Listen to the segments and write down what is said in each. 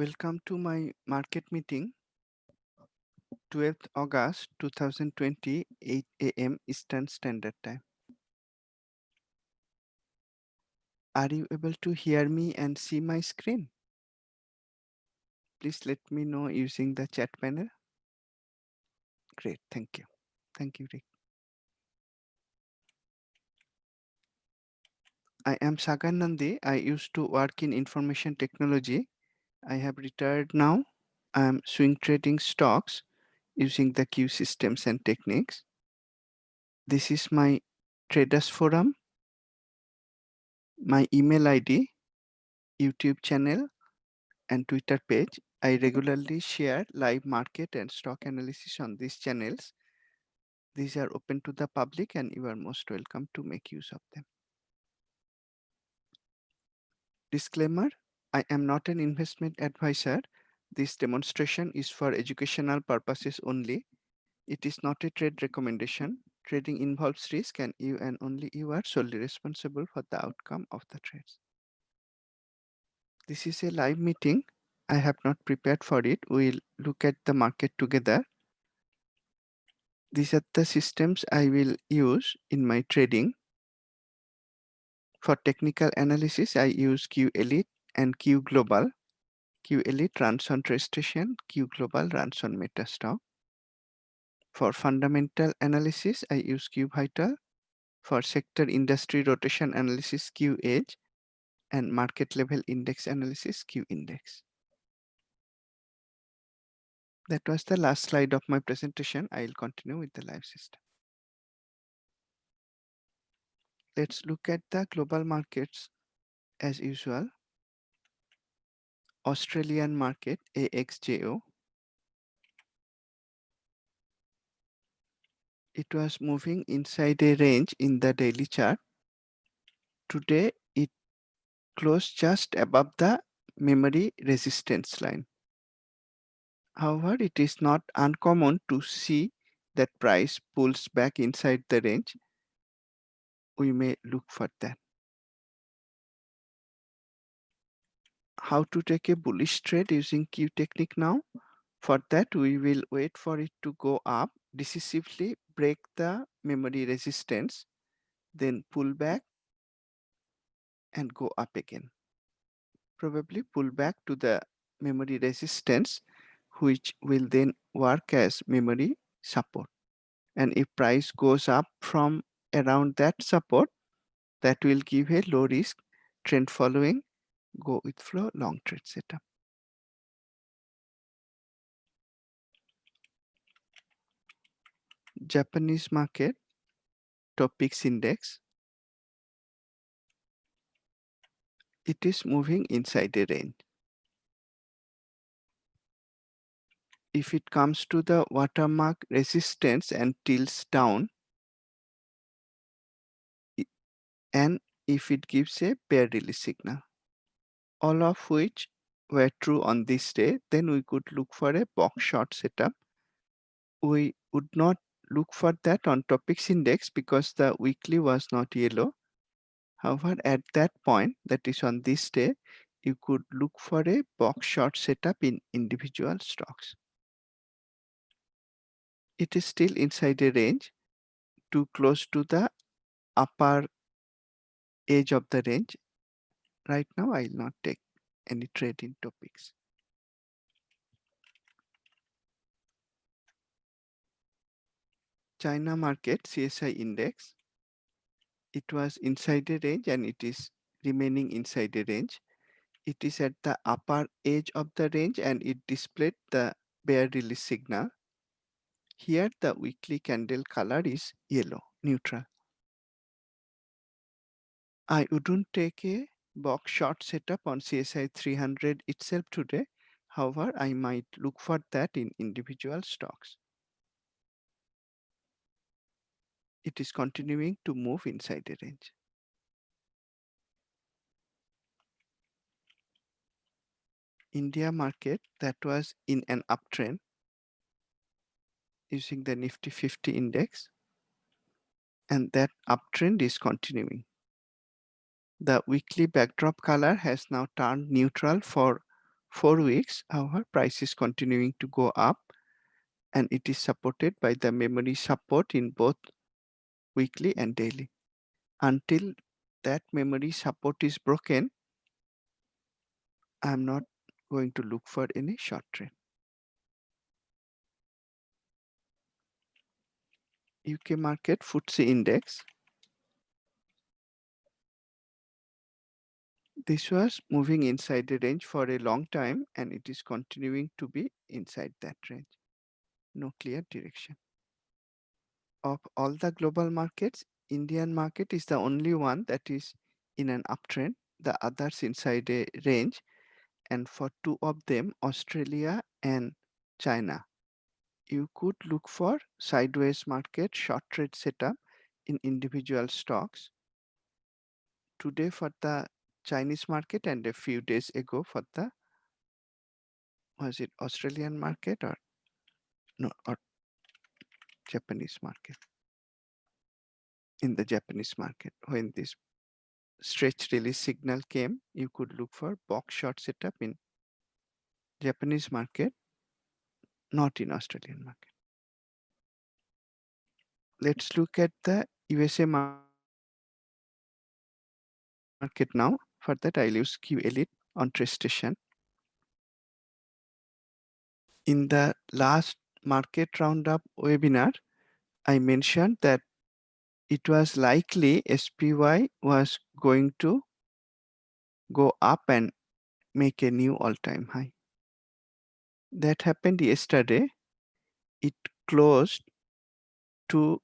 Welcome to my market meeting, 12th August 2020, 8 a.m. Eastern Standard Time. Are you able to hear me and see my screen? Please let me know using the chat panel. Great, thank you. Thank you, Rick. I am Sagar Nandi. I used to work in information technology. I have retired now. I am swing trading stocks using the Q systems and techniques. This is my traders forum, my email ID, YouTube channel, and Twitter page. I regularly share live market and stock analysis on these channels. These are open to the public and you are most welcome to make use of them. Disclaimer, I am not an investment advisor. This demonstration is for educational purposes only. It is not a trade recommendation. Trading involves risk and you and only you are solely responsible for the outcome of the trades. This is a live meeting. I have not prepared for it. We'll look at the market together. These are the systems I will use in my trading. For technical analysis, I use Q Elite and Q Global. Q Elite runs on TradeStation, Q Global runs on MetaStock. For fundamental analysis, I use Q Vital. For sector industry rotation analysis, Q Edge, and market level index analysis, Q Index. That was the last slide of my presentation. I will continue with the live system. Let's look at the global markets as usual. Australian market, AXJO. It was moving inside a range in the daily chart. Today, it closed just above the memory resistance line. However, it is not uncommon to see that price pulls back inside the range. We may look for that. How to take a bullish trade using Q technique now? For that, we will wait for it to go up, decisively break the memory resistance, then pull back and go up again. Probably pull back to the memory resistance, which will then work as memory support. And if price goes up from around that support, that will give a low risk trend following, go with flow long trade setup. Japanese market, Topix index. It is moving inside a range. If it comes to the watermark resistance and tilts down, and if it gives a bear release signal, all of which were true on this day, then we could look for a box short setup. We would not look for that on Topix index because the weekly was not yellow. However, at that point, that is on this day, you could look for a box short setup in individual stocks. It is still inside a range, too close to the upper edge of the range. Right now, I will not take any trade in Topix. China market CSI index. It was inside a range and it is remaining inside a range. It is at the upper edge of the range and it displayed the bear release signal. Here the weekly candle color is yellow, neutral. I wouldn't take a box short setup on CSI 300 itself today. However, I might look for that in individual stocks. It is continuing to move inside a range. India market, that was in an uptrend using the Nifty 50 index, and that uptrend is continuing. The weekly backdrop color has now turned neutral for 4 weeks, our price is continuing to go up and it is supported by the memory support in both weekly and daily. Until that memory support is broken, I'm not going to look for any short trend. UK market FTSE index. This was moving inside the range for a long time and it is continuing to be inside that range. No clear direction. Of all the global markets, Indian market is the only one that is in an uptrend, the others inside a range, and for two of them, Australia and China, you could look for sideways market short trade setup in individual stocks. Today for the Chinese market and a few days ago for the, was it Australian market or no, or Japanese market? In the Japanese market, when this stretch release signal came, you could look for box short setup in Japanese market, not in Australian market. Let's look at the USA market now. For that, I'll use QElite on Trace Station. In the last market roundup webinar, I mentioned that it was likely SPY was going to go up and make a new all-time high. That happened yesterday. It closed to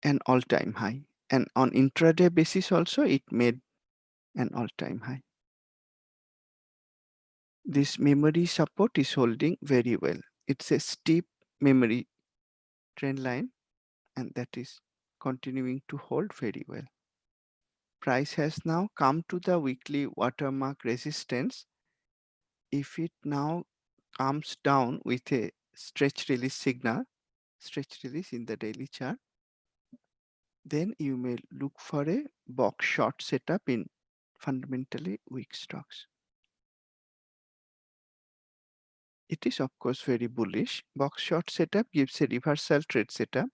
an all-time high. And on intraday basis also, it made an all-time high. This memory support is holding very well. It's a steep memory trend line, and that is continuing to hold very well. Price has now come to the weekly watermark resistance. If it now comes down with a stretch release signal, stretch release in the daily chart, then you may look for a box short setup in fundamentally weak stocks. It is of course very bullish. Box short setup gives a reversal trade setup,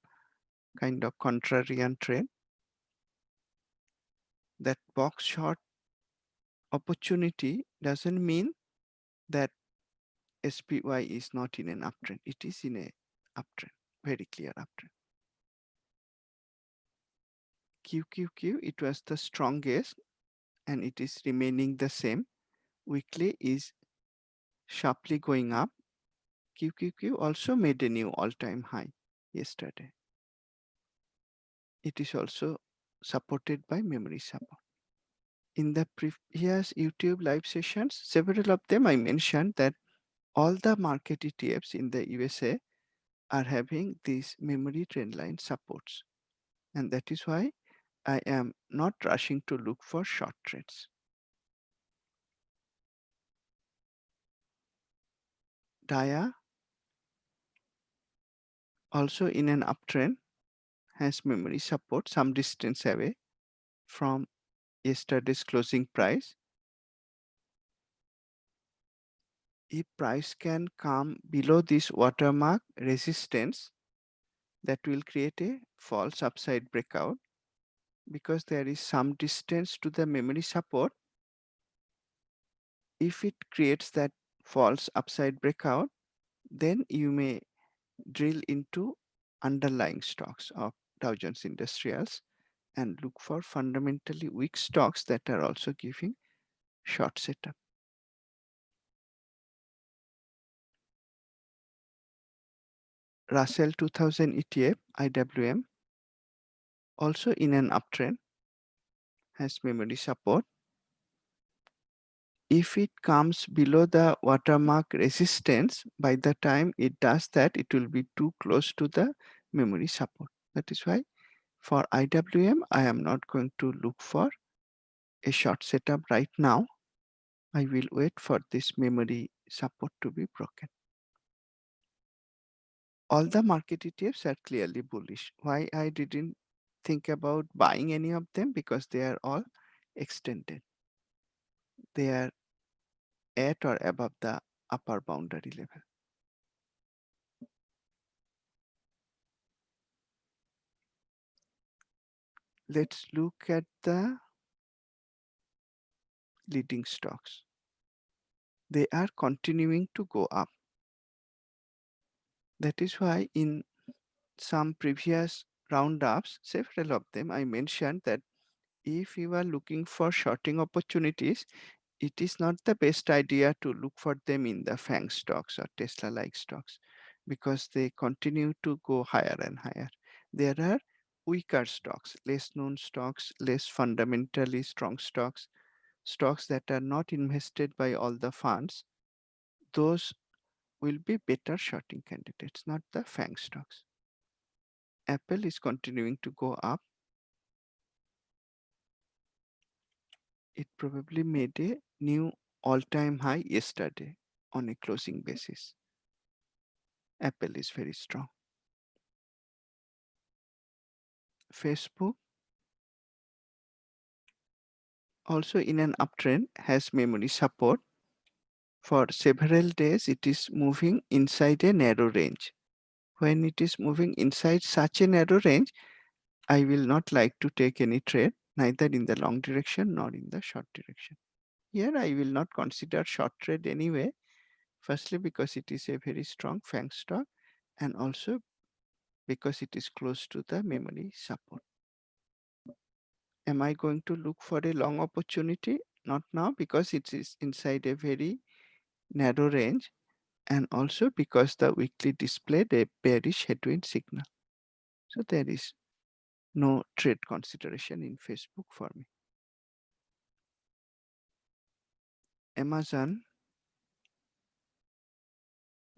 kind of contrarian trade. That box short opportunity doesn't mean that SPY is not in an uptrend. It is in a uptrend, very clear uptrend. QQQ, it was the strongest and it is remaining the same. Weekly is sharply going up. QQQ also made a new all-time high yesterday. It is also supported by memory support. In the previous YouTube live sessions, several of them I mentioned that all the market ETFs in the USA are having these memory trendline supports. And that is why I am not rushing to look for short trades. DIA, also in an uptrend, has memory support some distance away from yesterday's closing price. If price can come below this watermark resistance, that will create a false upside breakout because there is some distance to the memory support. If it creates that false upside breakout, then you may drill into underlying stocks of Dow Jones Industrials and look for fundamentally weak stocks that are also giving short setup. Russell 2000 ETF, IWM, also in an uptrend, has memory support. If it comes below the watermark resistance, by the time it does that, it will be too close to the memory support. That is why for IWM, I am not going to look for a short setup right now. I will wait for this memory support to be broken. All the market ETFs are clearly bullish. Why I didn't think about buying any of them? Because they are all extended. They are at or above the upper boundary level. Let's look at the leading stocks. They are continuing to go up. That is why in some previous roundups, several of them, I mentioned that if you are looking for shorting opportunities, it is not the best idea to look for them in the FANG stocks or Tesla-like stocks because they continue to go higher and higher. There are weaker stocks, less known stocks, less fundamentally strong stocks, stocks that are not invested by all the funds. Those will be better shorting candidates, not the FANG stocks. Apple is continuing to go up. It probably made a new all-time high yesterday on a closing basis. Apple is very strong. Facebook also in an uptrend has memory support. For several days it is moving inside a narrow range. When it is moving inside such a narrow range, I will not like to take any trade, neither in the long direction nor in the short direction. Here I will not consider short trade anyway, firstly because it is a very strong FANG stock and also because it is close to the memory support. Am I going to look for a long opportunity? Not now because it is inside a very narrow range and also because the weekly displayed a bearish headwind signal. So there is no trade consideration in Facebook for me. Amazon,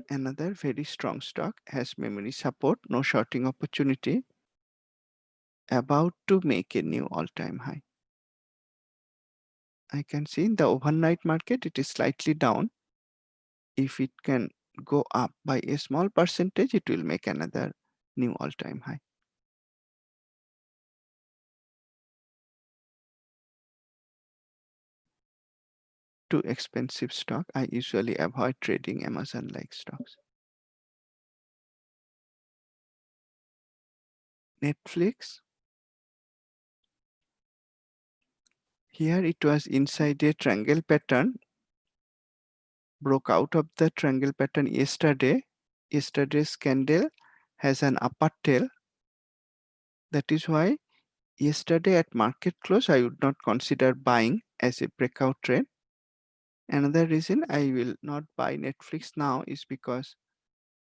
another very strong stock, has memory support, no shorting opportunity, about to make a new all-time high. I can see in the overnight market it is slightly down. If it can go up by a small percentage, it will make another new all-time high. Too expensive stock, I usually avoid trading Amazon-like stocks. Netflix, here it was inside a triangle pattern, broke out of the triangle pattern yesterday. Yesterday's candle has an upper tail. That is why yesterday at market close, I would not consider buying as a breakout trade. Another reason I will not buy Netflix now is because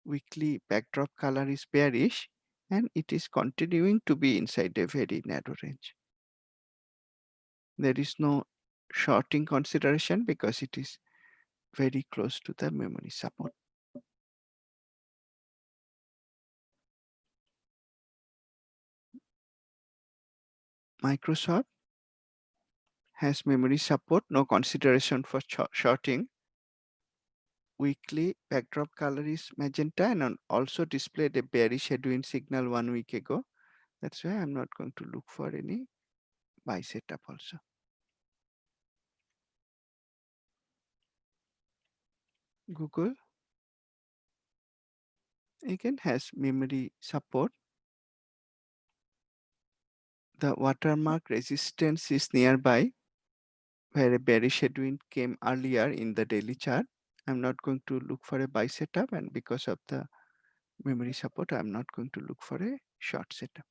weekly backdrop color is bearish and it is continuing to be inside a very narrow range. There is no shorting consideration because it is very close to the memory support. Microsoft has memory support, no consideration for shorting. Weekly backdrop color is magenta and also displayed a bearish headwind signal 1 week ago. That's why I'm not going to look for any buy setup also. Google again has memory support. The watermark resistance is nearby where a bearish headwind came earlier in the daily chart. I'm not going to look for a buy setup, and because of the memory support, I'm not going to look for a short setup.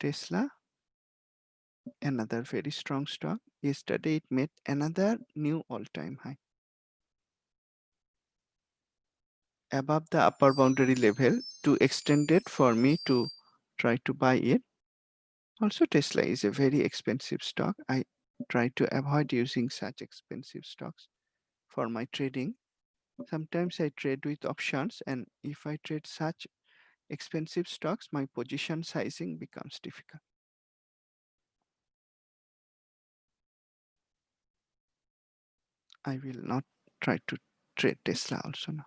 Tesla, another very strong stock. Yesterday it made another new all-time high above the upper boundary level, too extended for me to try to buy it. Also, Tesla is a very expensive stock. I try to avoid using such expensive stocks for my trading. Sometimes I trade with options, and if I trade such expensive stocks, my position sizing becomes difficult. I will not try to trade Tesla also now.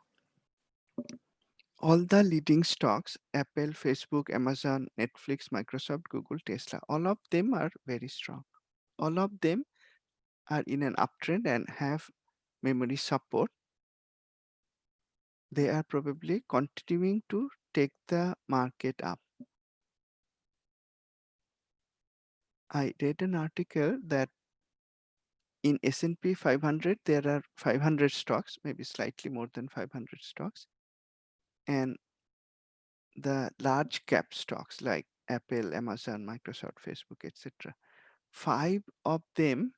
All the leading stocks, Apple, Facebook, Amazon, Netflix, Microsoft, Google, Tesla, all of them are very strong. all of them are in an uptrend and have memory support. They are probably continuing to take the market up. I read an article that in S&P 500 there are 500 stocks, maybe slightly more than 500 stocks, and the large cap stocks like Apple, Amazon, Microsoft, Facebook, etc. 5 of them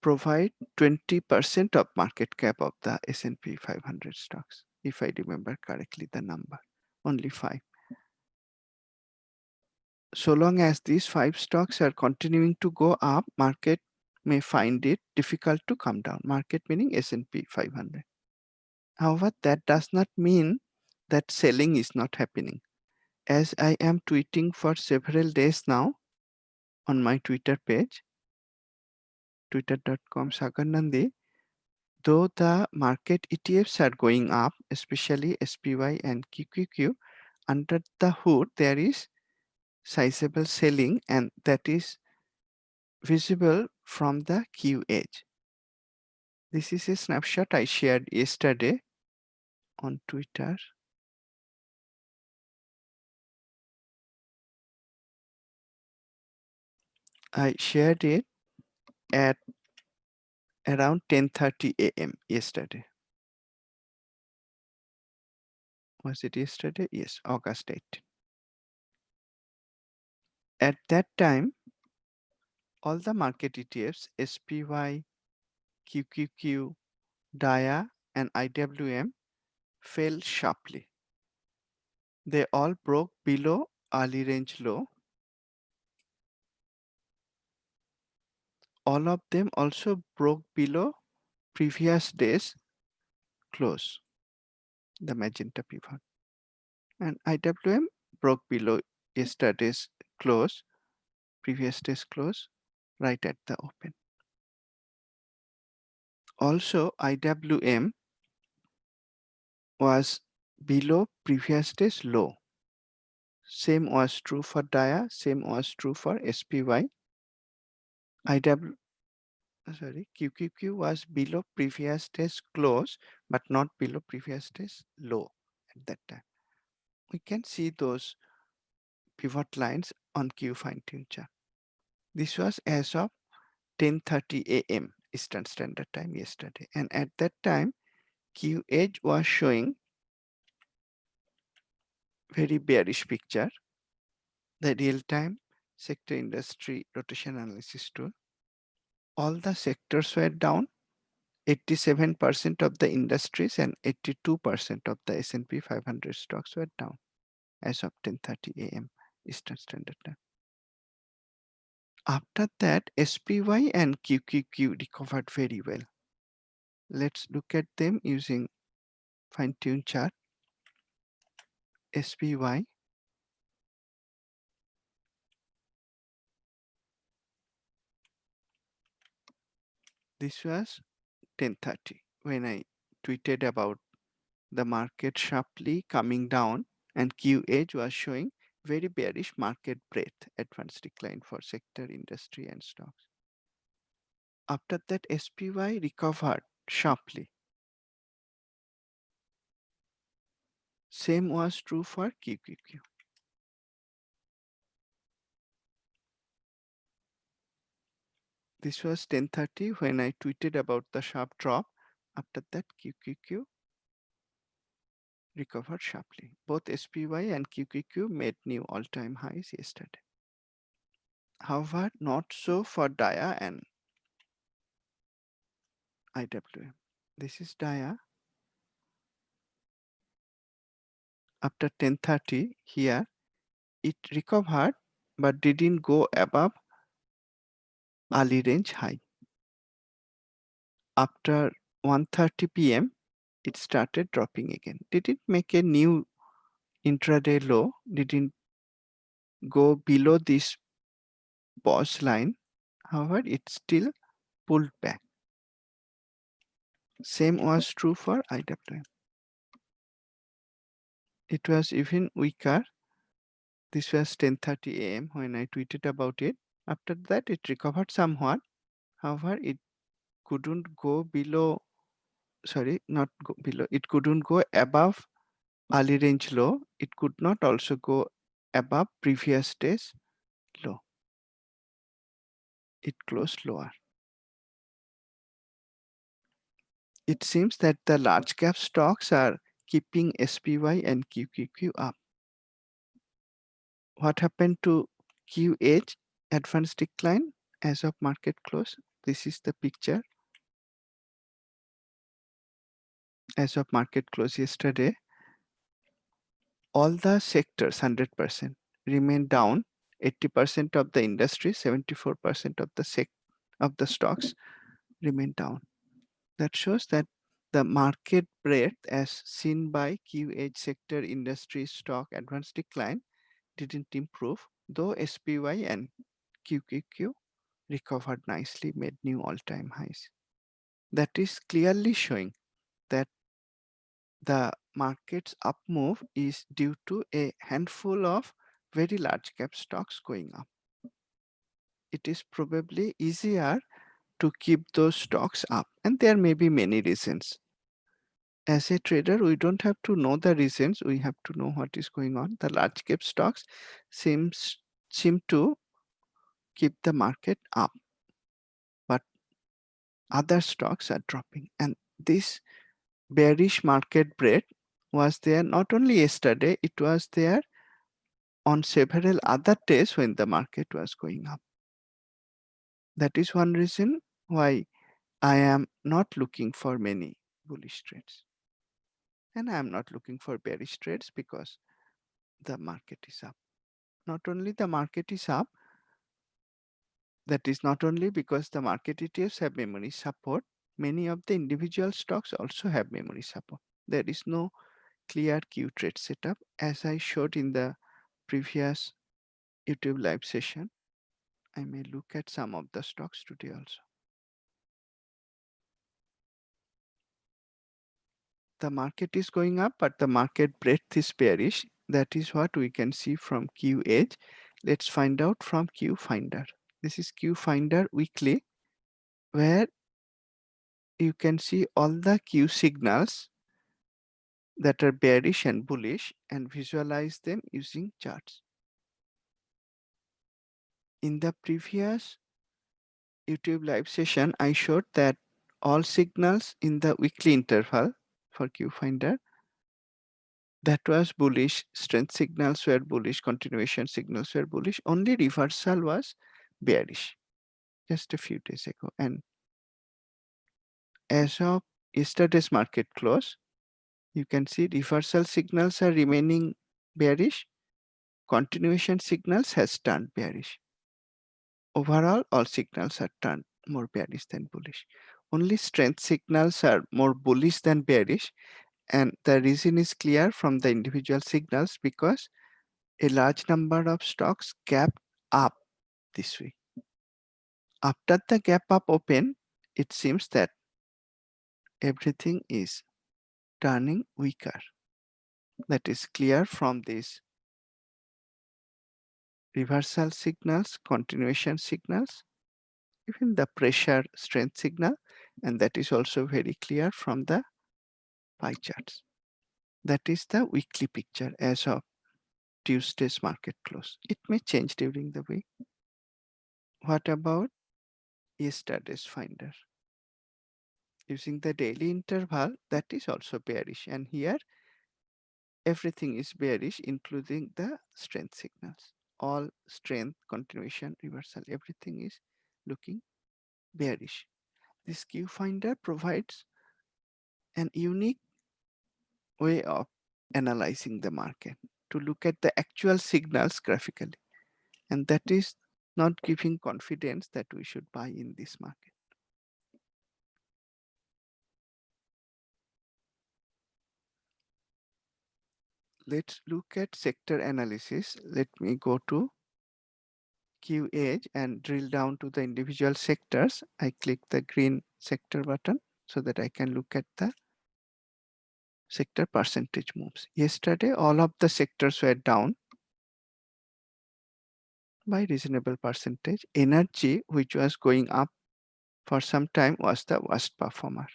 provide 20% of market cap of the S&P 500 stocks, if I remember correctly the number. Only 5. So long as these 5 stocks are continuing to go up, market may find it difficult to come down. Market meaning S&P 500. However, that does not mean that selling is not happening. As I am tweeting for several days now on my Twitter page, twitter.com/sagarnandi, though the market ETFs are going up, especially SPY and QQQ, under the hood there is sizable selling, and that is visible from the Q edge. This is a snapshot I shared yesterday on Twitter. I shared it at around 10:30 a.m. yesterday. Was it yesterday? Yes, August 8th. At that time, all the market ETFs, SPY, QQQ, DIA, and IWM fell sharply. They all broke below early range low. All of them also broke below previous day's close, the magenta pivot. And IWM broke below yesterday's close, previous day's close, right at the open. Also, IWM was below previous day's low. Same was true for DIA, same was true for SPY. QQQ was below previous day's close, but not below previous day's low at that time. We can see those pivot lines on Q fine tune chart. This was as of 10:30 a.m. Eastern Standard Time yesterday, and at that time Q edge was showing very bearish picture. The real-time sector industry rotation analysis tool. All the sectors were down. 87% of the industries and 82% of the S&P 500 stocks were down as of 10:30 a.m. Eastern Standard Time. After that, SPY and QQQ recovered very well. Let's look at them using fine-tune chart. SPY, this was 10:30 when I tweeted about the market sharply coming down, and Q edge was showing very bearish market breadth, advanced decline for sector, industry, and stocks. After that, SPY recovered sharply. Same was true for QQQ. This was 10:30 when I tweeted about the sharp drop. After that, QQQ recovered sharply. Both SPY and QQQ made new all-time highs yesterday. However, not so for DIA and IWM. This is DIA. After 10:30 here, it recovered but didn't go above early range high. After 1:30 p.m., it started dropping again. Didn't make a new intraday low, didn't go below this pause line. However, it still pulled back. Same was true for IWM. It was even weaker. This was 10:30 a.m. when I tweeted about it. After that, it recovered somewhat. However, it couldn't go below, sorry, not go below, it couldn't go above early range low. It could not also go above previous day's low. It closed lower. It seems that the large cap stocks are keeping SPY and QQQ up. What happened to QH advanced decline as of market close? This is the picture as of market close yesterday. All the sectors 100% remain down. 80% of the industry, 74% of the stocks remain down. That shows that the market breadth as seen by QH sector industry stock advance decline didn't improve, though SPY and QQQ recovered nicely, made new all-time highs. That is clearly showing that the market's up move is due to a handful of very large cap stocks going up. It is probably easier to keep those stocks up, and there may be many reasons. As a trader, we don't have to know the reasons, we have to know what is going on. The large cap stocks seem to keep the market up, but other stocks are dropping. And this bearish market breadth was there not only yesterday, it was there on several other days when the market was going up. That is one reason why I am not looking for many bullish trades. And I am not looking for bearish trades because the market is up. Not only the market is up, that is not only because the market ETFs have memory support, many of the individual stocks also have memory support. There is no clear Q trade setup as I showed in the previous YouTube live session. I may look at some of the stocks today also. The market is going up, but the market breadth is bearish. That is what we can see from Q Edge. Let's find out from Q Finder. This is Q Finder weekly, where you can see all the Q signals that are bearish and bullish and visualize them using charts. In the previous YouTube live session, I showed that all signals in the weekly interval for Q Finder that was bullish, strength signals were bullish, continuation signals were bullish, only reversal was bearish just a few days ago. And as of yesterday's market close, you can see reversal signals are remaining bearish, continuation signals has turned bearish. Overall, all signals are turned more bearish than bullish. Only strength signals are more bullish than bearish, and the reason is clear from the individual signals because a large number of stocks gapped up this week. After the gap up open, it seems that everything is turning weaker. That is clear from these reversal signals, continuation signals, even the pressure strength signal, and that is also very clear from the pie charts. That is the weekly picture as of Tuesday's market close. It may change during the week. What about yesterday's finder? Using the daily interval, that is also bearish, and here everything is bearish, including the strength signals. All strength, continuation, reversal, everything is looking bearish. This Q Finder provides an unique way of analyzing the market to look at the actual signals graphically. And that is not giving confidence that we should buy in this market. Let's look at sector analysis. Let me go to Q Edge and drill down to the individual sectors. I click the green sector button so that I can look at the sector percentage moves. Yesterday, all of the sectors were down. by reasonable percentage. Energy, which was going up for some time, was the worst performer.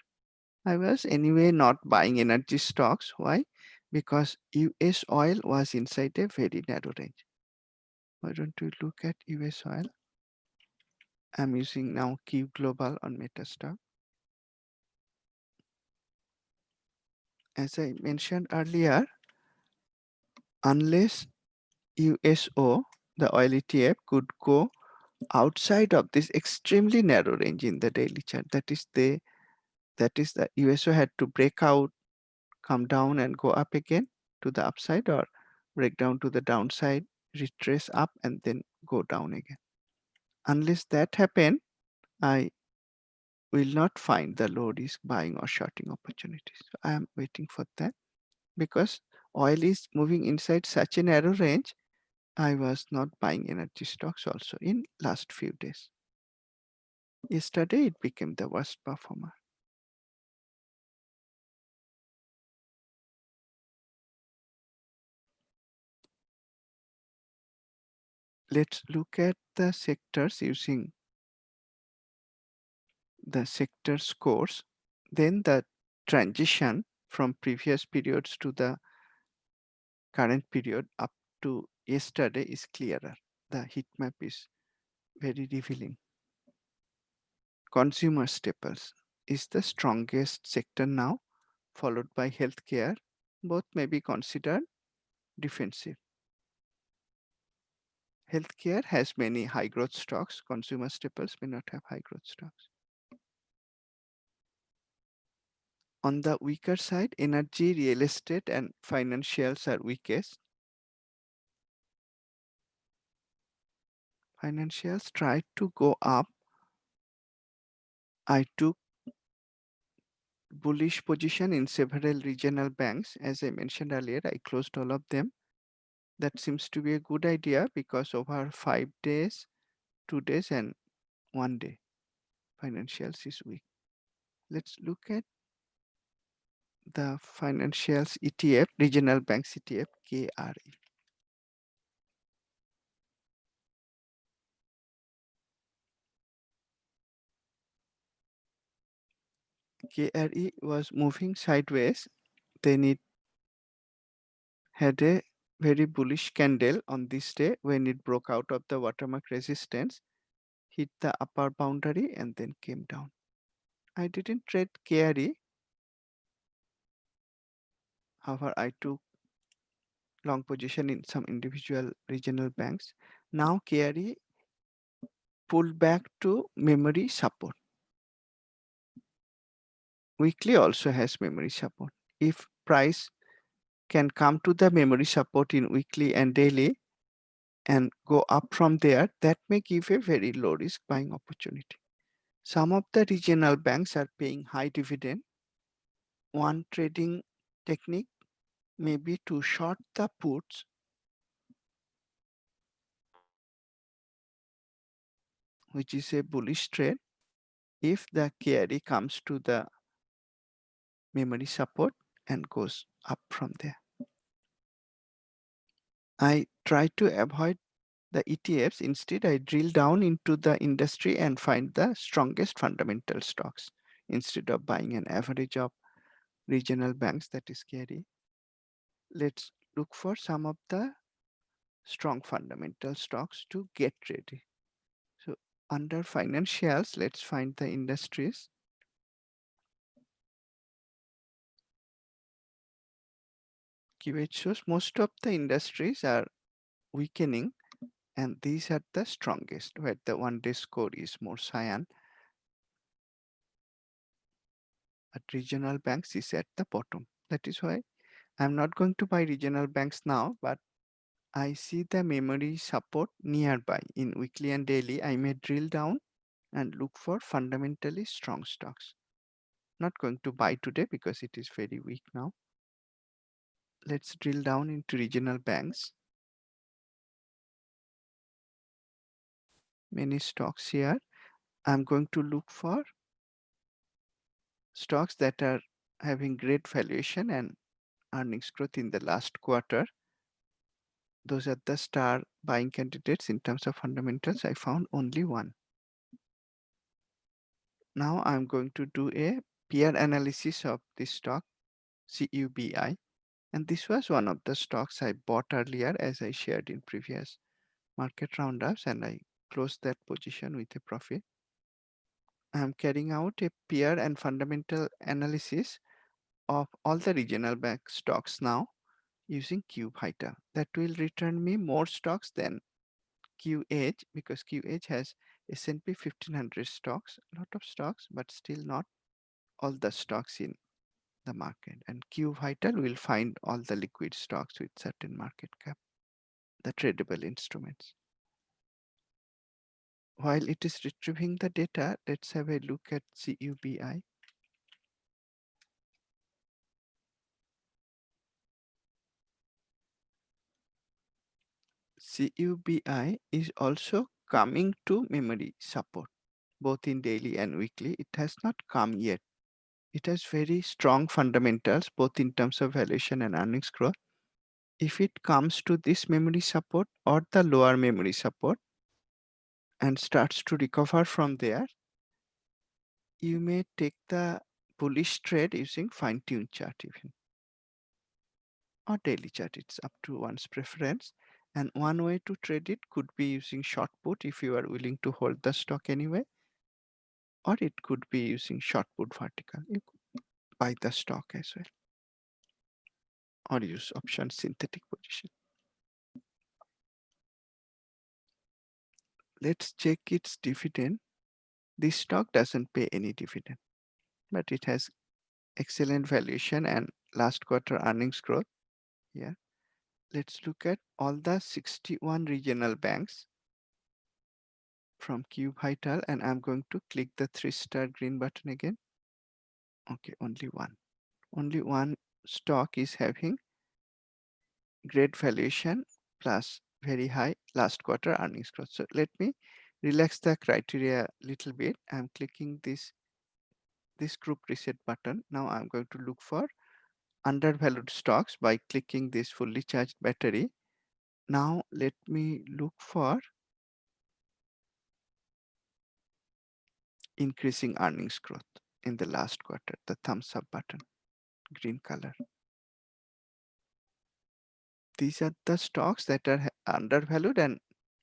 I was anyway not buying energy stocks. Why? Because US oil was inside a very narrow range. Why don't we look at US oil? I'm using now Q Global on Metastock. As I mentioned earlier, unless USO, the oil ETF, could go outside of this extremely narrow range in the daily chart, that is the USO had to break out, come down and go up again to the upside, or break down to the downside, retrace up and then go down again. Unless that happen, I will not find the low risk buying or shorting opportunities. So I am waiting for that because oil is moving inside such a narrow range. I was not buying energy stocks also in last few days. Yesterday it became the worst performer. Let's look at the sectors using the sector scores. Then the transition from previous periods to the current period up to yesterday is clearer. The heat map is very revealing. Consumer staples is the strongest sector now, followed by healthcare. Both may be considered defensive. Healthcare has many high growth stocks. Consumer staples may not have high growth stocks. On the weaker side, energy, real estate, and financials are weakest. Financials tried to go up. I took bullish position in several regional banks. As I mentioned earlier, I closed all of them. That seems to be a good idea because over 5 days, 2 days, and 1 day, financials is weak. Let's look at the financials ETF, regional banks ETF, KRE. KRE was moving sideways. Then it had a very bullish candle on this day when it broke out of the watermark resistance, hit the upper boundary, and then came down. I didn't trade KRE. However, I took long position in some individual regional banks. Now KRE pulled back to memory support. Weekly also has memory support. If price can come to the memory support in weekly and daily and go up from there, that may give a very low risk buying opportunity. Some of the regional banks are paying high dividend. One trading technique may be to short the puts, which is a bullish trade, if the carry comes to the memory support and goes up from there. I try to avoid the ETFs. Instead, I drill down into the industry and find the strongest fundamental stocks instead of buying an average of regional banks that is carry. Let's look for some of the strong fundamental stocks to get ready. So under financials, let's find the industries. QH shows most of the industries are weakening, and these are the strongest where the 1-day score is more cyan. But regional banks is at the bottom. That is why I'm not going to buy regional banks now, but I see the memory support nearby in weekly and daily. I may drill down and look for fundamentally strong stocks. Not going to buy today because it is very weak now. Let's drill down into regional banks. Many stocks here. I'm going to look for stocks that are having great valuation and earnings growth in the last quarter. those are the star buying candidates in terms of fundamentals. I found only one. Now I'm going to do a peer analysis of this stock, CUBI. And this was one of the stocks I bought earlier, as I shared in previous market roundups, and I closed that position with a profit. I'm carrying out a peer and fundamental analysis of all the regional bank stocks now using CUBI. That will return me more stocks than QH, because QH has S&P 1500 stocks, a lot of stocks, but still not all the stocks in the market. And QVital will find all the liquid stocks with certain market cap, the tradable instruments. While it is retrieving the data, let's have a look at CUBI. CUBI is also coming to memory support, both in daily and weekly. It has not come yet. It has very strong fundamentals, both in terms of valuation and earnings growth. If it comes to this memory support or the lower memory support and starts to recover from there, you may take the bullish trade using fine-tuned chart even, or daily chart. It's up to one's preference. And one way to trade it could be using short put if you are willing to hold the stock anyway, or it could be using short put vertical. You could buy the stock as well, or use option synthetic position. Let's check its dividend. This stock doesn't pay any dividend, but it has excellent valuation and last quarter earnings growth. Yeah. Let's look at all the 61 regional banks from CubeVital, and I'm going to click the 3-star green button again. Okay, only one. Only one stock is having great valuation plus very high last quarter earnings growth. So let me relax the criteria a little bit. I'm clicking this group reset button. Now I'm going to look for undervalued stocks by clicking this fully charged battery. Now let me look for increasing earnings growth in the last quarter, the thumbs up button, green color. These are the stocks that are undervalued and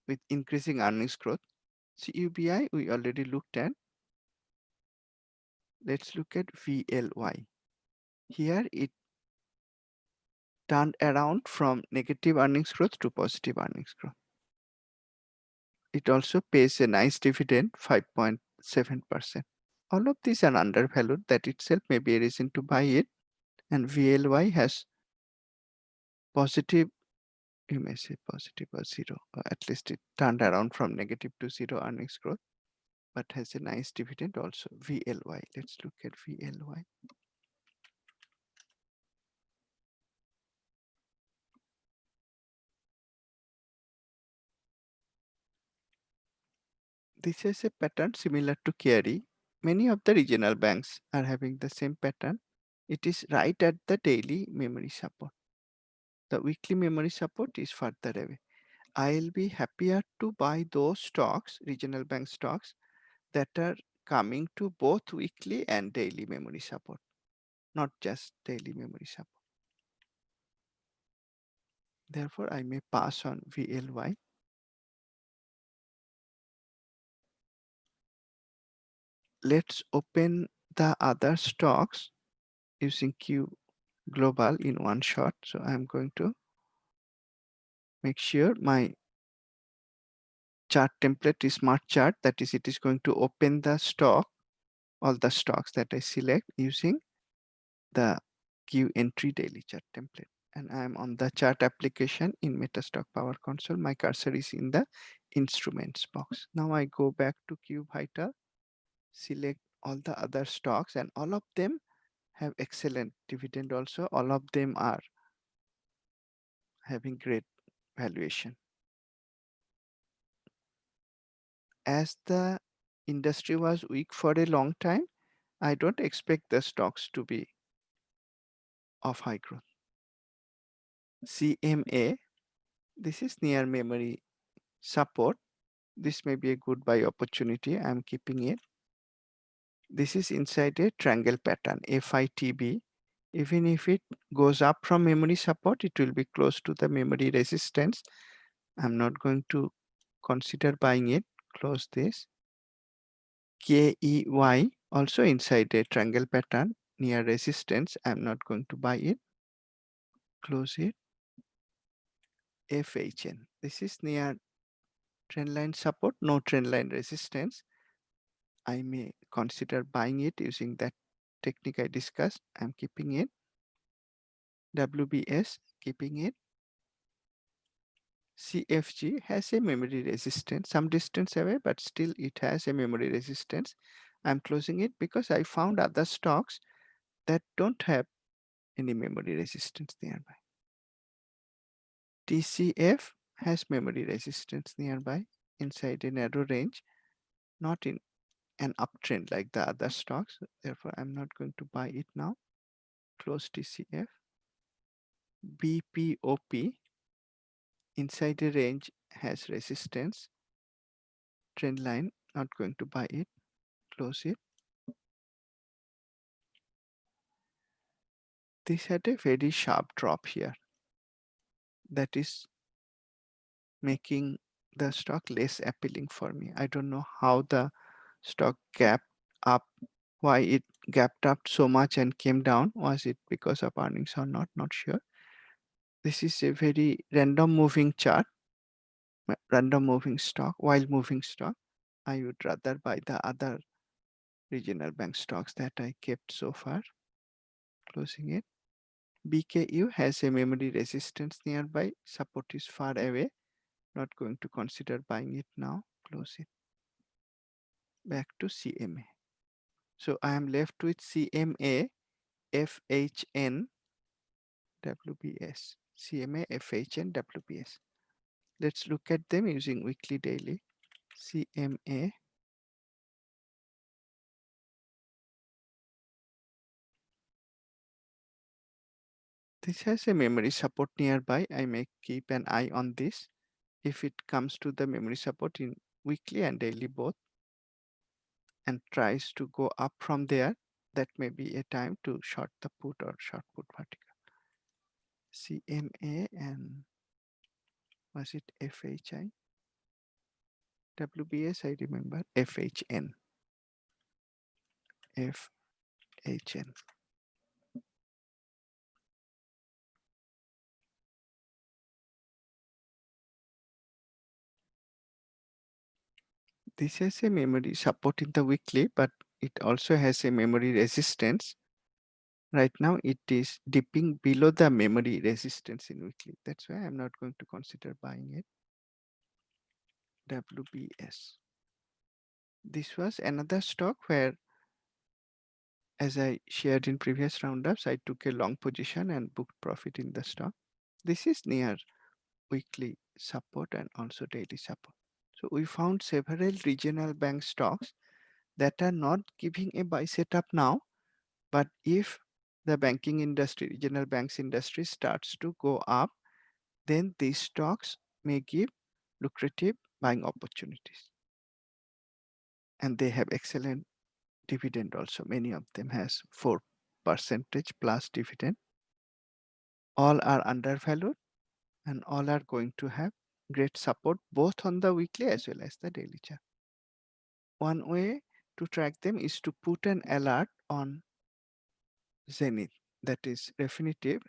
with increasing earnings growth. CUBI we already looked at. Let's look at VLY. Here it turned around from negative earnings growth to positive earnings growth. It also pays a nice dividend, 5.7%. All of these are undervalued. That itself may be a reason to buy it. And VLY has positive, you may say positive or zero, or at least it turned around from negative to zero earnings growth, but has a nice dividend also. VLY. Let's look at VLY. This is a pattern similar to carry. Many of the regional banks are having the same pattern. It is right at the daily memory support. The weekly memory support is further away. I'll be happier to buy those stocks, regional bank stocks, that are coming to both weekly and daily memory support, not just daily memory support. Therefore, I may pass on VLY. Let's open the other stocks using Q Global in one shot. So I'm going to make sure my chart template is smart chart. That is, it is going to open the stock, all the stocks that I select using the Q entry daily chart template. And I'm on the chart application in MetaStock Power Console. My cursor is in the instruments box. Now I go back to CubeVital, select all the other stocks, and all of them have excellent dividend also. All of them are having great valuation. As the industry was weak for a long time, I don't expect the stocks to be of high growth. CMA This is near memory support. This may be a good buy opportunity. I'm keeping it. This is inside a triangle pattern, FITB. Even if it goes up from memory support, it will be close to the memory resistance. I'm not going to consider buying it. Close this. KEY also inside a triangle pattern near resistance. I'm not going to buy it. Close it. FHN. This is near trend line support, no trend line resistance. I may consider buying it using that technique I discussed. I'm keeping it. WBS, keeping it. CFG has a memory resistance, some distance away, but still it has a memory resistance. I'm closing it because I found other stocks that don't have any memory resistance nearby. TCF has memory resistance nearby inside a narrow range, not in an uptrend like the other stocks. Therefore, I'm not going to buy it now. Close TCF. BPOP inside a range has resistance. Trend line, not going to buy it. Close it. This had a very sharp drop here. That is making the stock less appealing for me. I don't know how the stock gapped up, why it gapped up so much and came down. Was it because of earnings or not? Not sure. This is a very random moving chart, random moving stock, wild moving stock. I would rather buy the other regional bank stocks that I kept so far. Closing it. BKU has a memory resistance nearby. Support is far away. Not going to consider buying it now. Close it. Back to CMA. So I am left with CMA, FHN, WBS. CMA, FHN, WBS. Let's look at them using weekly daily. CMA. This has a memory support nearby. I may keep an eye on this. If it comes to the memory support in weekly and daily both and tries to go up from there, that may be a time to short the put or short put vertical. CMA and was it FHI? WBS, I remember FHN. FHN. This has a memory support in the weekly, but it also has a memory resistance. Right now, it is dipping below the memory resistance in weekly. That's why I'm not going to consider buying it. WBS. This was another stock where, as I shared in previous roundups, I took a long position and booked profit in the stock. This is near weekly support and also daily support. So we found several regional bank stocks that are not giving a buy setup now, but if the banking industry, regional banks industry starts to go up, then these stocks may give lucrative buying opportunities. And they have excellent dividend also. Many of them has 4% plus dividend. All are undervalued and all are going to have great support both on the weekly as well as the daily chart. One way to track them is to put an alert on Zenith, that is definitive.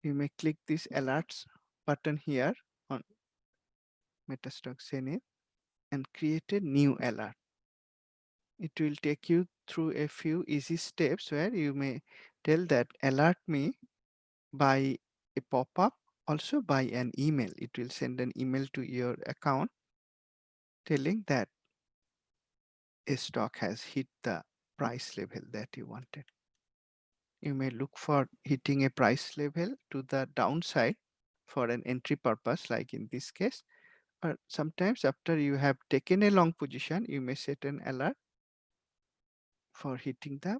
You may click this alerts button here on Metastock Zenith and create a new alert. It will take you through a few easy steps where you may tell that alert me by a pop-up, also by an email. It will send an email to your account telling that a stock has hit the price level that you wanted. You may look for hitting a price level to the downside for an entry purpose, like in this case. Or sometimes after you have taken a long position, you may set an alert for hitting the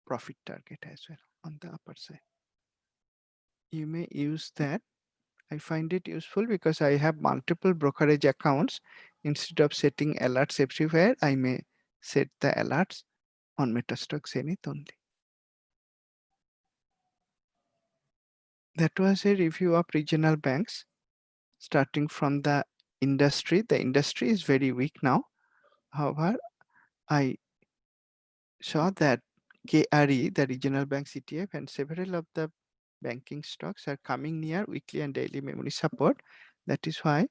profit target as well on the upper side. You may use that I find it useful because I have multiple brokerage accounts. Instead of setting alerts everywhere, I may set the alerts on Metastock Zenith only. That was a review of regional banks. Starting from the industry is very weak now. However, I saw that KRE, the regional banks ETF, and several of the banking stocks are coming near weekly and daily memory support. That is why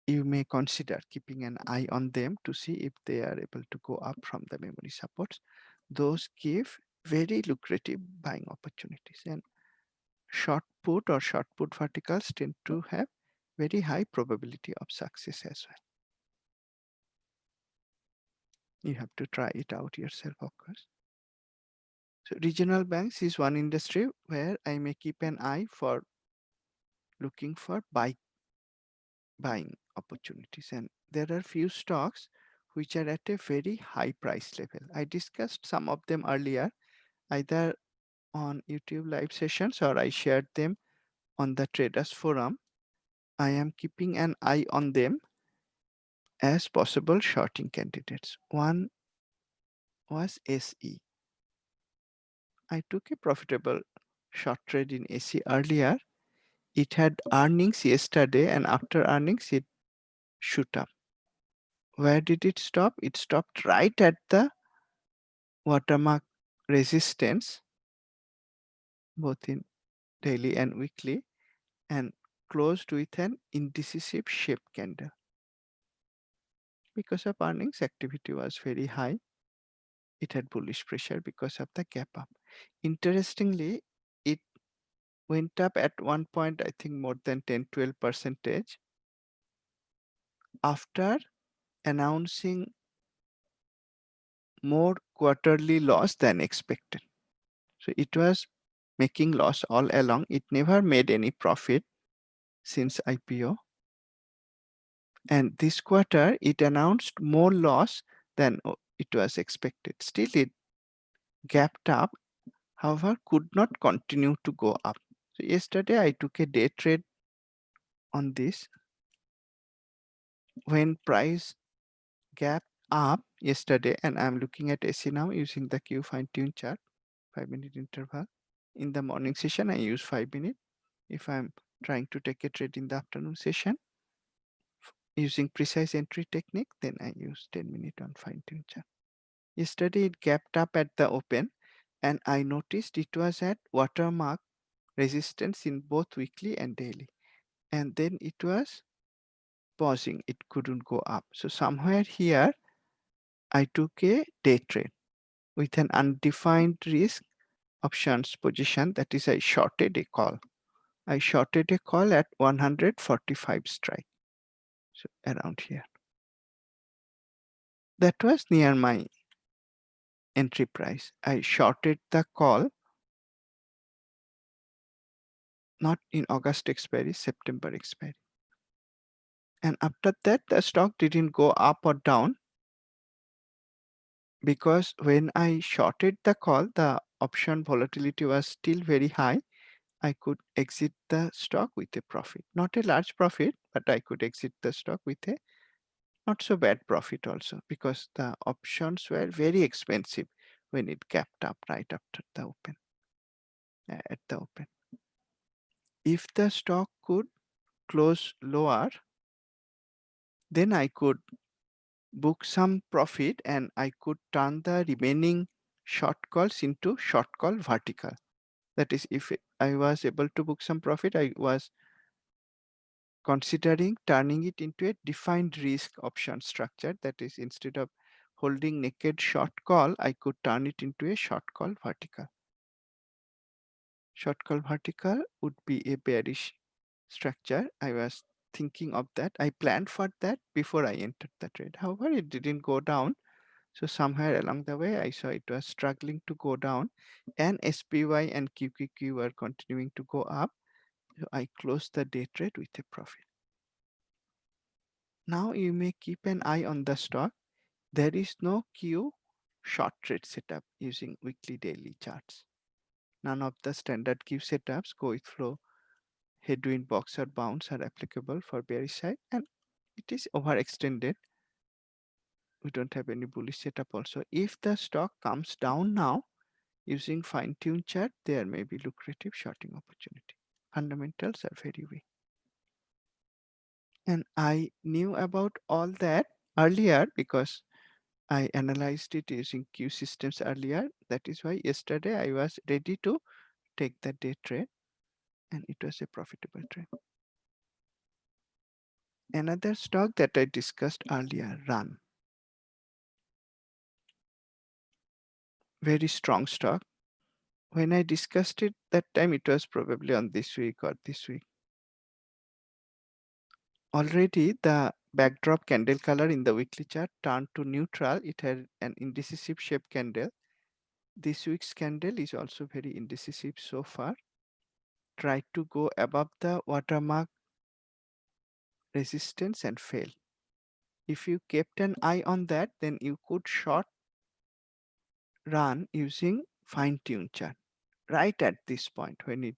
you may consider keeping an eye on them to see if they are able to go up from the memory supports. Those give very lucrative buying opportunities, and short put or short put verticals tend to have very high probability of success as well. You have to try it out yourself, of course. So regional banks is one industry where I may keep an eye for looking for buying opportunities. And there are few stocks which are at a very high price level. I discussed some of them earlier, either on YouTube live sessions or I shared them on the traders forum. I am keeping an eye on them as possible shorting candidates. One was SE. I took a profitable short trade in SE earlier. It had earnings yesterday, and after earnings, it shoot up. Where did it stop? It stopped right at the watermark resistance, both in daily and weekly, and closed with an indecisive shape candle. Because of earnings, activity was very high. It had bullish pressure because of the gap up. Interestingly, it went up at one point, I think more than 10-12% after announcing more quarterly loss than expected. So it was making loss all along. It never made any profit since IPO. And this quarter, it announced more loss than it was expected. Still, it gapped up, however, could not continue to go up. So yesterday, I took a day trade on this. When price gap up yesterday, and I'm looking at SE now using the Q fine tune chart, 5-minute interval. In the morning session, I use 5 minutes. If I'm trying to take a trade in the afternoon session using precise entry technique, then I use 10-minute on fine tune chart. Yesterday, it gapped up at the open, and I noticed it was at watermark resistance in both weekly and daily. And then it was pausing. It couldn't go up. So somewhere here, I took a day trade with an undefined risk options position. That is, I shorted a call. I shorted a call at 145 strike. So around here. That was near my entry price. I shorted the call not in August expiry, September expiry. And after that, the stock didn't go up or down because when I shorted the call, the option volatility was still very high. I could exit the stock with a profit. Not a large profit, but I could exit the stock with a not so bad profit also because the options were very expensive when it gapped up right after the open, at the open. If the stock could close lower, then I could book some profit and I could turn the remaining short calls into short call vertical. That is, if I was able to book some profit, I was considering turning it into a defined risk option structure. That is, instead of holding naked short call, I could turn it into a short call vertical. Short call vertical would be a bearish structure. I was thinking of that. I planned for that before I entered the trade. However, it didn't go down. So somewhere along the way, I saw it was struggling to go down and SPY and QQQ were continuing to go up. So I closed the day trade with a profit. Now you may keep an eye on the stock. There is no Q short trade setup using weekly daily charts. None of the standard Q setups go with flow headwind box or bounce are applicable for bearish side, and it is overextended. We don't have any bullish setup also. If the stock comes down now using fine-tuned chart, there may be lucrative shorting opportunity. Fundamentals are very weak. And I knew about all that earlier because I analyzed it using Q systems earlier. That is why yesterday I was ready to take the day trade, and it was a profitable trade. Another stock that I discussed earlier, RUN. Very strong stock. When I discussed it that time, it was probably on this week or this week. Already the backdrop candle color in the weekly chart turned to neutral. It had an indecisive shape candle. This week's candle is also very indecisive so far. Tried to go above the watermark resistance and fail. If you kept an eye on that, then you could short run using fine-tuned chart. Right at this point, when it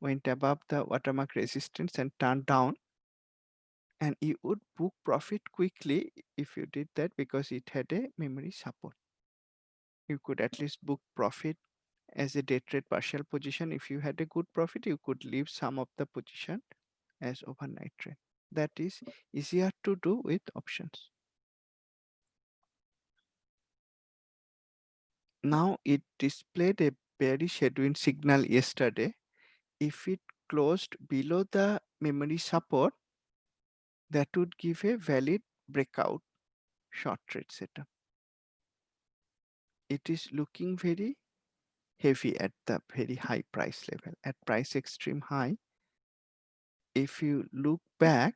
went above the watermark resistance and turned down, and you would book profit quickly if you did that because it had a memory support. You could at least book profit as a day trade partial position. If you had a good profit, you could leave some of the position as overnight trade. That is easier to do with options. Now it displayed a bearish headwind signal yesterday. If it closed below the memory support, that would give a valid breakout short trade setup. It is looking very heavy at the very high price level, at price extreme high. If you look back,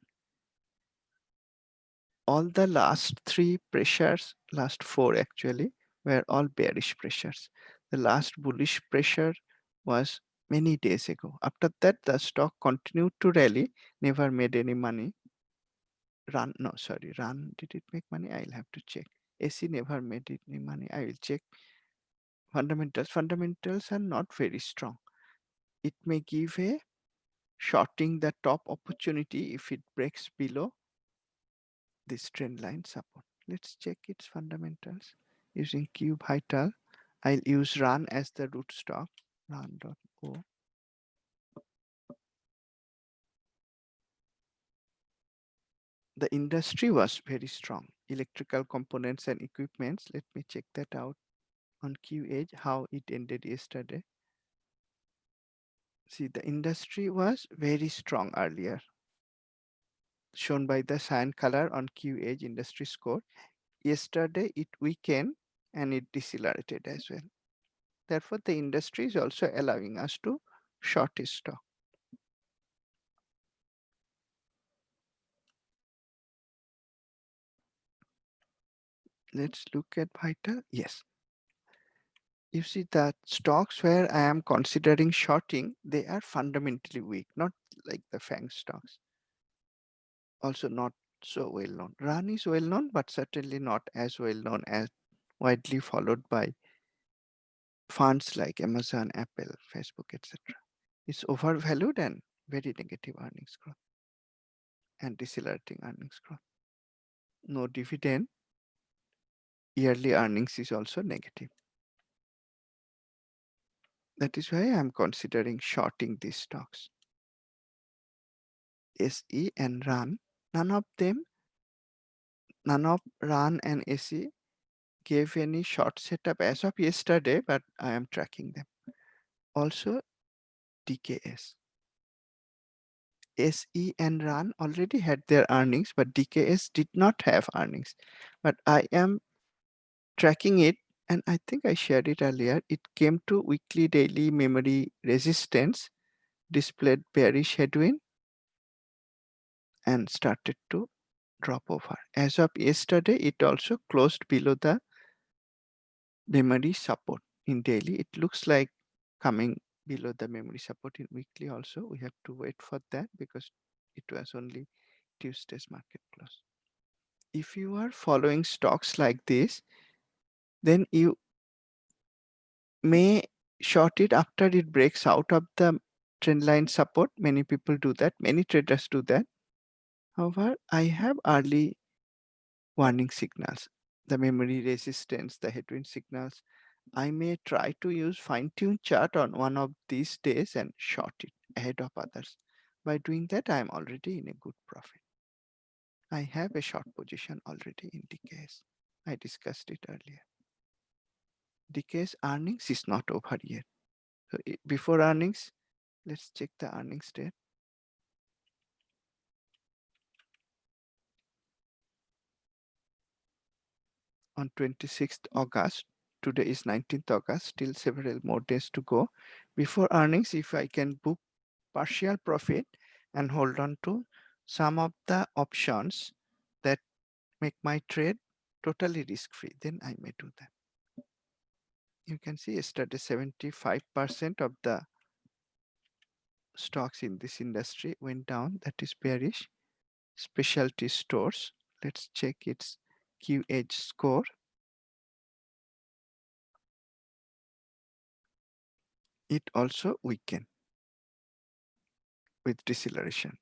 all the last three pressures, last four actually, were all bearish pressures. The last bullish pressure was many days ago. After that, the stock continued to rally, never made any money. Run, did it make money? I'll have to check. AC never made any money. I will check fundamentals. Fundamentals are not very strong. It may give a shorting the top opportunity if it breaks below this trend line support. Let's check its fundamentals using CUBI. I'll use run as the root stock, run.o. The industry was very strong. Electrical components and equipments. Let me check that out on QH, how it ended yesterday. See, the industry was very strong earlier, shown by the cyan color on QH industry score. Yesterday, it weakened and it decelerated as well. Therefore, the industry is also allowing us to short its stock. Let's look at Vital. Yes. You see that stocks where I am considering shorting, they are fundamentally weak, not like the FANG stocks. Also not so well known. RUN is well known, but certainly not as well known as widely followed by funds like Amazon, Apple, Facebook, etc. It's overvalued and very negative earnings growth and decelerating earnings growth. No dividend, yearly earnings is also negative. That is why I'm considering shorting these stocks. SE and RUN, none of RUN and SE gave any short setup as of yesterday, but I am tracking them. Also DKS. SE and RUN already had their earnings, but DKS did not have earnings. But I am tracking it, and I think I shared it earlier. It came to weekly daily memory resistance, displayed bearish headwind, and started to drop over. As of yesterday, it also closed below the memory support in daily. It looks like coming below the memory support in weekly also. We have to wait for that because it was only Tuesday's market close. If you are following stocks like this, then you may short it after it breaks out of the trend line support. Many people do that. Many traders do that. However, I have early warning signals, the memory resistance, the headwind signals. I may try to use fine-tune chart on one of these days and short it ahead of others. By doing that, I am already in a good profit. I have a short position already in DKS. I discussed it earlier. DKS earnings is not over yet. So before earnings, let's check the earnings date. On 26th August, today is 19th August, still several more days to go. Before earnings, if I can book partial profit and hold on to some of the options that make my trade totally risk-free, then I may do that. You can see yesterday 75% of the stocks in this industry went down. That is bearish. Specialty stores, let's check its QH score. It also weakened with deceleration.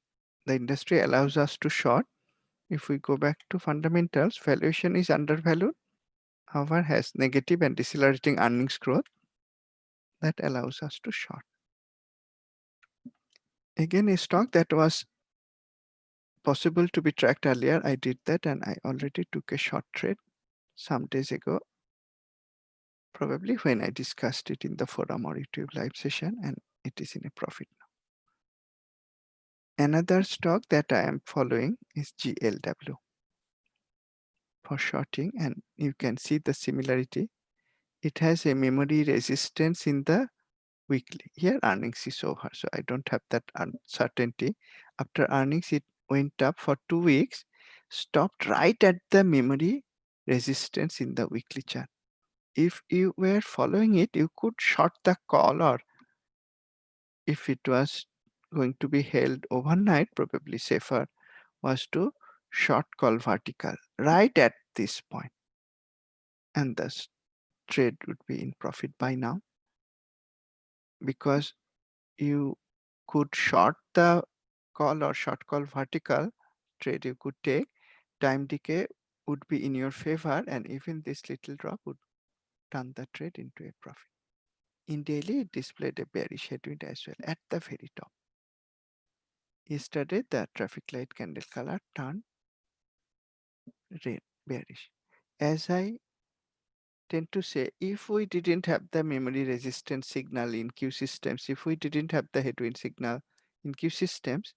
The industry allows us to short. If we go back to fundamentals, valuation is undervalued, however has negative and decelerating earnings growth that allows us to short. Again, a stock that was possible to be tracked earlier, I did that and I already took a short trade some days ago, probably when I discussed it in the forum or YouTube live session, and it is in a profit now. Another stock that I am following is GLW for shorting, and you can see the similarity. It has a memory resistance in the weekly. Here earnings is over, so I don't have that uncertainty. After earnings, it went up for 2 weeks, stopped right at the memory resistance in the weekly chart. If you were following it, you could short the call, or if it was going to be held overnight, probably safer was to short call vertical right at this point, and the trade would be in profit by now, because you could short the call or short call vertical trade you could take. Time decay would be in your favor, and even this little drop would turn the trade into a profit. In daily, it displayed a bearish headwind as well at the very top. Yesterday, the traffic light candle color turned red, bearish. As I tend to say, if we didn't have the memory resistance signal in Q systems, if we didn't have the headwind signal in Q systems,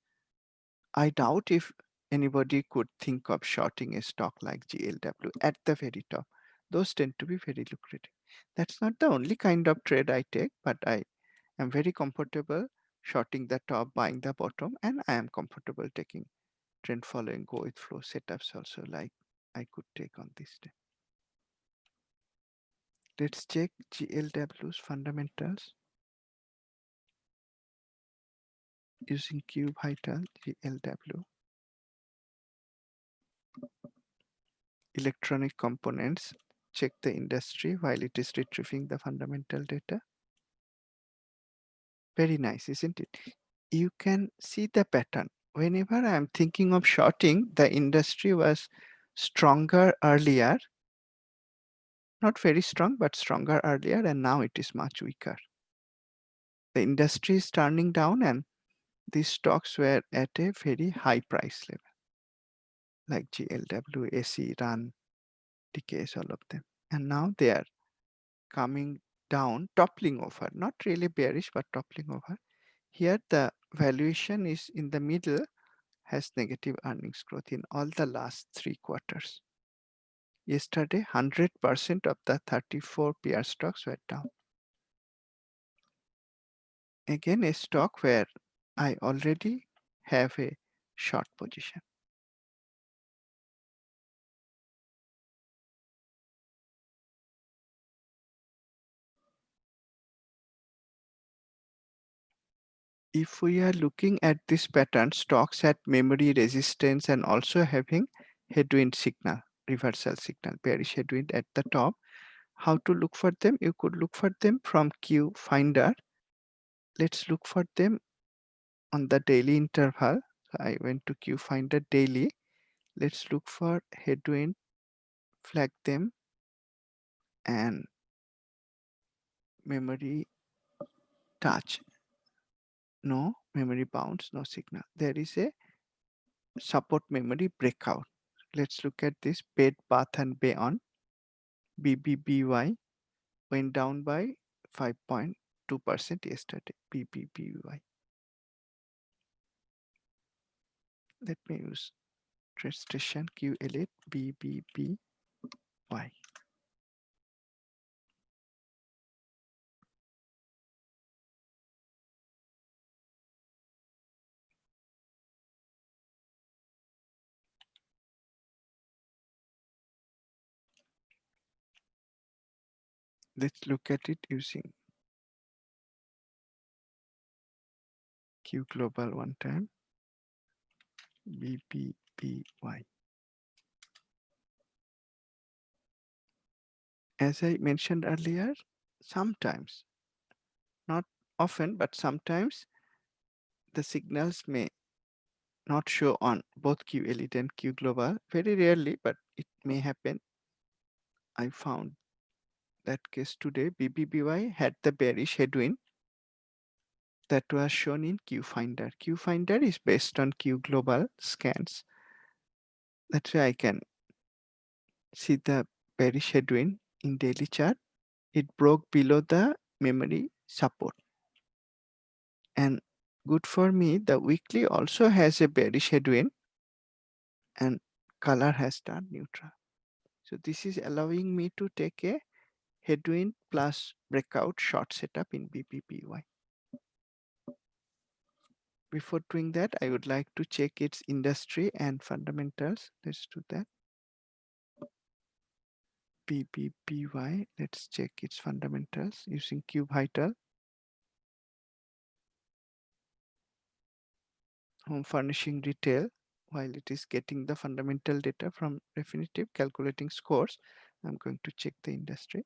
I doubt if anybody could think of shorting a stock like GLW at the very top. Those tend to be very lucrative. That's not the only kind of trade I take, but I am very comfortable shorting the top, buying the bottom, and I am comfortable taking trend following go with flow setups also, like I could take on this day. Let's check GLW's fundamentals using Q Vital GLW. Electronic components, check the industry while it is retrieving the fundamental data. Very nice, isn't it? You can see the pattern. Whenever I am thinking of shorting, the industry was stronger earlier, not very strong, but stronger earlier, and now it is much weaker. The industry is turning down, and these stocks were at a very high price level, like GLW, AC, RUN, DKS, all of them. And now they are coming down, toppling over, not really bearish, but toppling over. Here, the valuation is in the middle, has negative earnings growth in all the last 3 quarters. Yesterday, 100% of the 34 peer stocks were down. Again, a stock where I already have a short position. If we are looking at this pattern, stocks at memory resistance and also having headwind signal, reversal signal, bearish headwind at the top. How to look for them? You could look for them from Q Finder. Let's look for them on the daily interval. So I went to Q Finder daily. Let's look for headwind, flag them, and memory touch. No memory bounce, no signal. There is a support memory breakout. Let's look at this bed, bath, and beyond. BBBY went down by 5.2% yesterday. BBBY. Let me use trade station Q8 BBBY. Let's look at it using Q global one time. BBBY. As I mentioned earlier, sometimes, not often, but sometimes the signals may not show on both Q Elite and Q Global. Very rarely, but it may happen. I found that case today. BBBY had the bearish headwind that was shown in Q Finder. Q Finder is based on Q Global scans. That's why I can see the bearish headwind in daily chart. It broke below the memory support. And good for me, the weekly also has a bearish headwind and color has turned neutral. So this is allowing me to take a headwind plus breakout short setup in BBBY. Before doing that, I would like to check its industry and fundamentals. Let's do that. BBBY, let's check its fundamentals using CUBI. Home furnishing retail, while it is getting the fundamental data from Refinitiv calculating scores, I'm going to check the industry.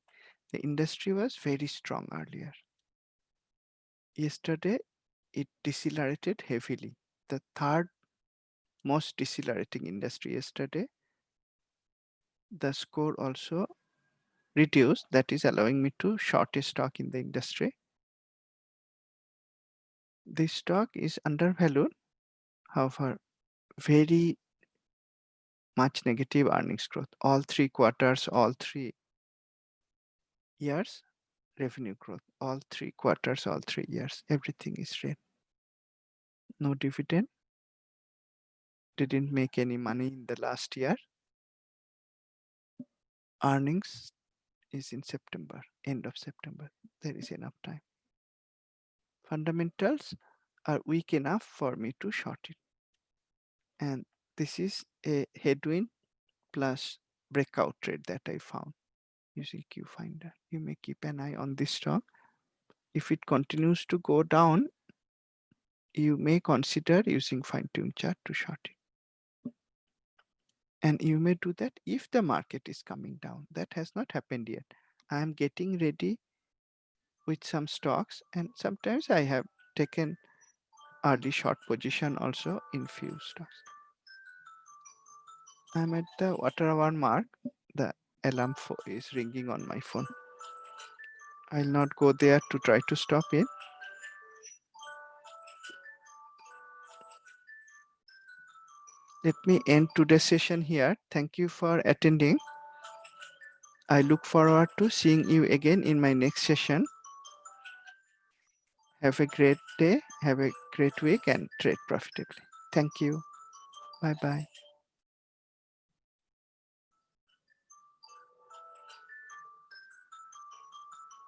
The industry was very strong earlier. Yesterday, it decelerated heavily. The third most decelerating industry yesterday. The score also reduced, that is allowing me to short a stock in the industry. This stock is undervalued, however, very much negative earnings growth. All 3 quarters, all 3 years, revenue growth. All 3 quarters, all 3 years, everything is red. No dividend. Didn't make any money in the last year. Earnings is in September, end of September. There is enough time. Fundamentals are weak enough for me to short it. And this is a headwind plus breakout trade that I found using Q Finder. You may keep an eye on this stock. If it continues to go down, you may consider using fine-tune chart to short it. And you may do that if the market is coming down. That has not happened yet. I am getting ready with some stocks, and sometimes I have taken early short position also in few stocks. I'm at the water hour mark. The alarm is ringing on my phone. I'll not go there to try to stop it. Let me end today's session here. Thank you for attending. I look forward to seeing you again in my next session. Have a great day, have a great week, and trade profitably. Thank you. Bye-bye.